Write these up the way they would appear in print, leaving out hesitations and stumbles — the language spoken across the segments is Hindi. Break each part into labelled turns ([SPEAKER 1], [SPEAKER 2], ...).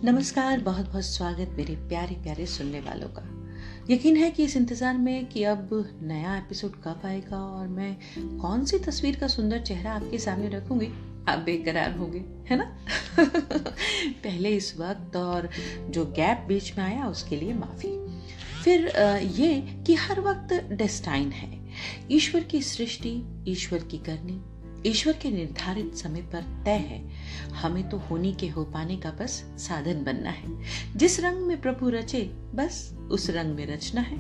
[SPEAKER 1] नमस्कार, बहुत बहुत स्वागत मेरे प्यारे प्यारे सुनने वालों का। यकीन है कि इस इंतज़ार में कि अब नया एपिसोड कब आएगा और मैं कौन सी तस्वीर का सुंदर चेहरा आपके सामने रखूंगी, आप बेकरार होंगे, है ना? पहले इस वक्त और जो गैप बीच में आया उसके लिए माफ़ी। फिर ये कि हर वक्त डेस्टाइन है, ईश्वर की सृष्टि, ईश्वर की करनी, ईश्वर के निर्धारित समय पर तय है। हमें तो होने के हो पाने का बस साधन बनना है। जिस रंग में प्रभु रचे बस उस रंग में रचना है।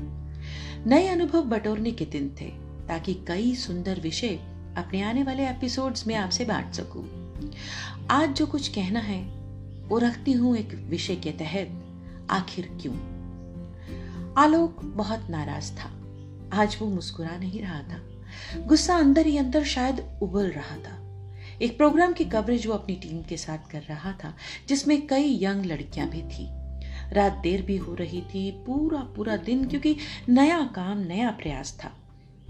[SPEAKER 1] नए अनुभव बटोरने के दिन थे ताकि कई सुंदर विषय अपने आने वाले एपिसोड्स में आपसे बांट सकूं। आज जो कुछ कहना है वो रखती हूं एक विषय के तहत, आखिर क्यों। आलोक बहुत नाराज था। आज वो मुस्कुरा नहीं रहा था, गुस्सा अंदर ही अंदर शायद उबल रहा था। एक प्रोग्राम की कवरेज वो अपनी टीम के साथ कर रहा था जिसमें कई यंग लड़कियां भी थी। रात देर भी हो रही थी, पूरा दिन, क्योंकि नया काम, नया प्रयास था।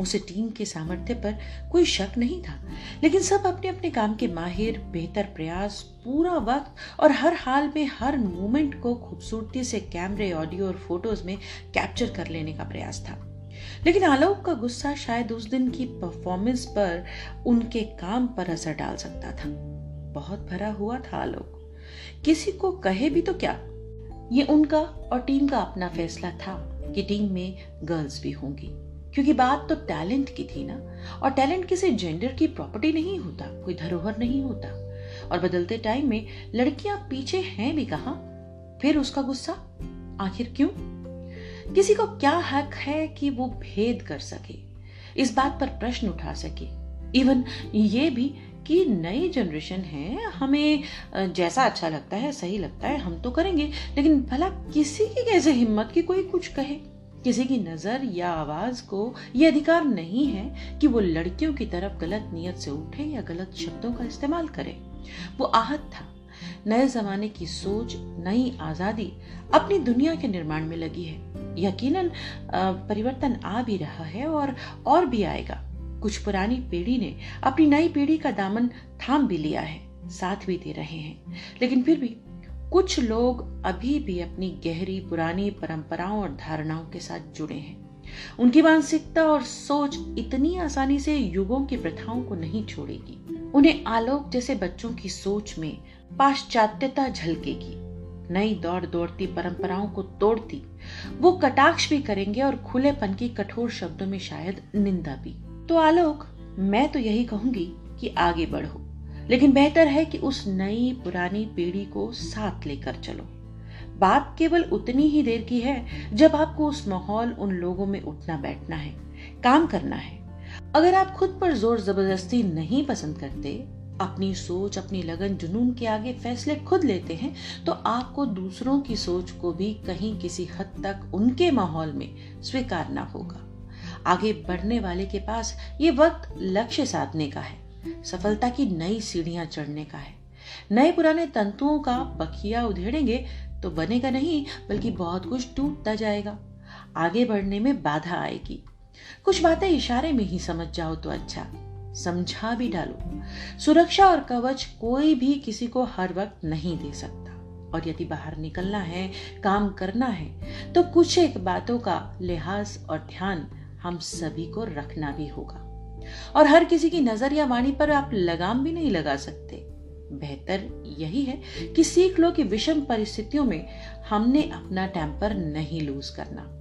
[SPEAKER 1] उसे टीम के सामर्थ्य पर कोई शक नहीं था, लेकिन सब अपने अपने काम के माहिर, बेहतर प्रयास, पूरा वक्त और हर हाल में हर मोमेंट को खूबसूरती से कैमरे, ऑडियो और फोटोज में कैप्चर कर लेने का प्रयास था। लेकिन आलोक का गुस्सा शायद उस दिन की परफॉर्मेंस पर, उनके काम पर असर डाल सकता था। बहुत भरा हुआ था आलोक। किसी को कहे भी तो क्या, ये उनका और टीम का अपना फैसला था कि टीम में गर्ल्स भी होंगी, क्योंकि बात तो टैलेंट की थी ना। और टैलेंट किसी जेंडर की प्रॉपर्टी नहीं होता, कोई धरोहर नहीं होता। और बदलते टाइम में लड़कियां पीछे हैं भी कहां। फिर उसका गुस्सा, आखिर क्यों? किसी को क्या हक है कि वो भेद कर सके, इस बात पर प्रश्न उठा सके। इवन ये भी कि नई जनरेशन है, हमें जैसा अच्छा लगता है, सही लगता है, हम तो करेंगे, लेकिन भला किसी की कैसे हिम्मत कि कोई कुछ कहे। किसी की नजर या आवाज को ये अधिकार नहीं है कि वो लड़कियों की तरफ गलत नियत से उठे या गलत शब्दों का इस्तेमाल करे। वो आहत था। नए जमाने की सोच, नई आजादी अपनी दुनिया के निर्माण में लगी है। यकीनन परिवर्तन आ भी रहा है और भी आएगा। कुछ पुरानी पीढ़ी ने अपनी नई पीढ़ी का दामन थाम भी लिया है, साथ भी दे रहे हैं। लेकिन फिर भी कुछ लोग अभी भी अपनी गहरी पुरानी परंपराओं और धारणाओं के साथ जुड़े हैं। उनकी मानसिकता और सोच इतनी आसानी से युगों की प्रथाओं को नहीं छोड़ेगी। उन्हें आलोक जैसे बच्चों की सोच में पाश्चात्यता झलकेगी, नई दौड़ती परंपराओं को तोड़ती। वो कटाक्ष भी करेंगे और खुलेपन की कठोर शब्दों में शायद निंदा भी। तो आलोक, मैं तो यही कहूंगी कि आगे बढ़ो, लेकिन बेहतर है कि उस नई पुरानी पीढ़ी को साथ लेकर चलो। बात केवल उतनी ही देर की है जब आपको उस माहौल, उन लोगों में उठना बैठना है, काम करना है। अगर आप खुद पर जोर जबरदस्ती नहीं पसंद करते, अपनी सोच, अपनी लगन, जुनून के आगे फैसले खुद लेते हैं, तो आपको दूसरों की सोच को भी कहीं किसी हद तक उनके माहौल में स्वीकारना होगा। आगे बढ़ने वाले के पास ये वक्त लक्ष्य साधने का है, सफलता की नई सीढ़ियां चढ़ने का है। नए पुराने तंतुओं का बखिया उधेड़ेंगे तो बनेगा नहीं, बल्कि बहुत कुछ टूटता जाएगा। आगे बढ़ने में बाधा आएगी। कुछ बातें इशारे में ही समझ जाओ तो अच्छा, समझा भी डालो। सुरक्षा और कवच कोई भी किसी को हर वक्त नहीं दे सकता, और यदि बाहर निकलना है, काम करना है, तो कुछ एक बातों का लिहाज और ध्यान हम सभी को रखना भी होगा। और हर किसी की नजर या वाणी पर आप लगाम भी नहीं लगा सकते। बेहतर यही है कि सीख लो कि विषम परिस्थितियों में हमने अपना टेम्पर नहीं लूज करना।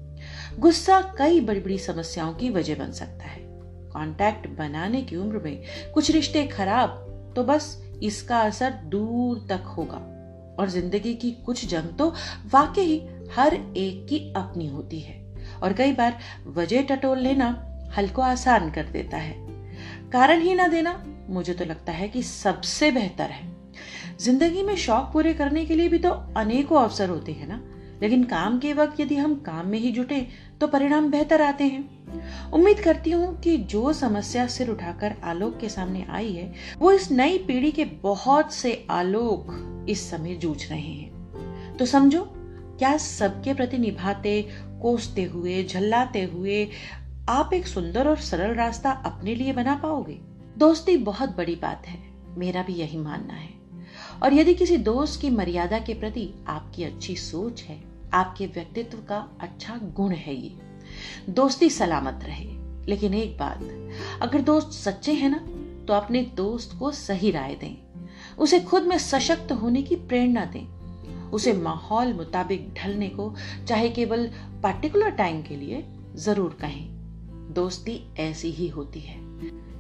[SPEAKER 1] गुस्सा कई बड़ी बड़ी समस्याओं की वजह बन सकता है। कांटेक्ट बनाने की उम्र में कुछ रिश्ते खराब, तो बस इसका असर दूर तक होगा। और जिंदगी की कुछ जंग तो वाकई हर एक की अपनी होती है, और कई बार वजह टटोल लेना हल को आसान कर देता है। कारण ही ना देना मुझे तो लगता है कि सबसे बेहतर है। जिंदगी में शौक पूरे करने के लिए भी तो अनेकों अवसर होते हैं ना, लेकिन काम के वक्त यदि हम काम में ही जुटे तो परिणाम बेहतर आते हैं। उम्मीद करती हूँ कि जो समस्या सिर उठाकर आलोक के सामने आई है, वो इस नई पीढ़ी के बहुत से आलोक इस समय जूझ रहे हैं। तो समझो, क्या सबके प्रति निभाते, कोसते हुए, झल्लाते हुए आप एक सुंदर और सरल रास्ता अपने लिए बना पाओगे? दोस्ती बहुत बड़ी बात है, मेरा भी यही मानना है। और यदि किसी दोस्त की मर्यादा के प्रति आपकी अच्छी सोच है, आपके व्यक्तित्व का अच्छा गुण है, ये दोस्ती सलामत रहे। लेकिन एक बात, अगर दोस्त सच्चे हैं ना, तो अपने दोस्त को सही राय दें, उसे खुद में सशक्त होने की प्रेरणा दें, उसे माहौल मुताबिक ढलने को चाहे केवल पार्टिकुलर टाइम के लिए जरूर कहें। दोस्ती ऐसी ही होती है।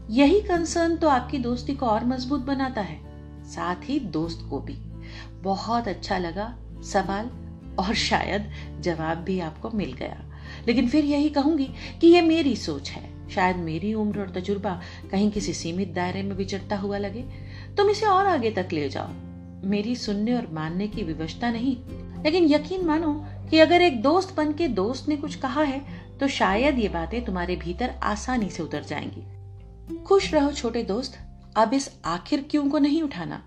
[SPEAKER 1] यही कंसर्न तो आपकी दोस्ती को और मजबूत बनाता है, साथ ही दोस्त को भी। बहुत अच्छा लगा सवाल, और शायद जवाब भी आपको मिल गया। लेकिन फिर यही कहूंगी कि यह मेरी सोच है। शायद मेरी उम्र और तजुर्बा कहीं किसी सीमित दायरे में विचरता हुआ लगे। तुम इसे और आगे तक ले जाओ। मेरी सुनने और मानने की विवशता नहीं, लेकिन यकीन मानो कि अगर एक दोस्त बन के दोस्त ने कुछ कहा है, तो शायद ये बातें तुम्हारे भीतर आसानी से उतर जाएंगी। खुश रहो छोटे दोस्त। अब इस आखिर क्यों को नहीं उठाना,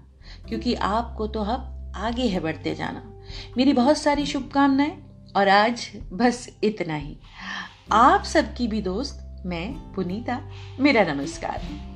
[SPEAKER 1] क्योंकि आपको तो अब आगे है बढ़ते जाना। मेरी बहुत सारी शुभकामनाएं, और आज बस इतना ही। आप सबकी भी दोस्त मैं पुनीता। मेरा नमस्कार।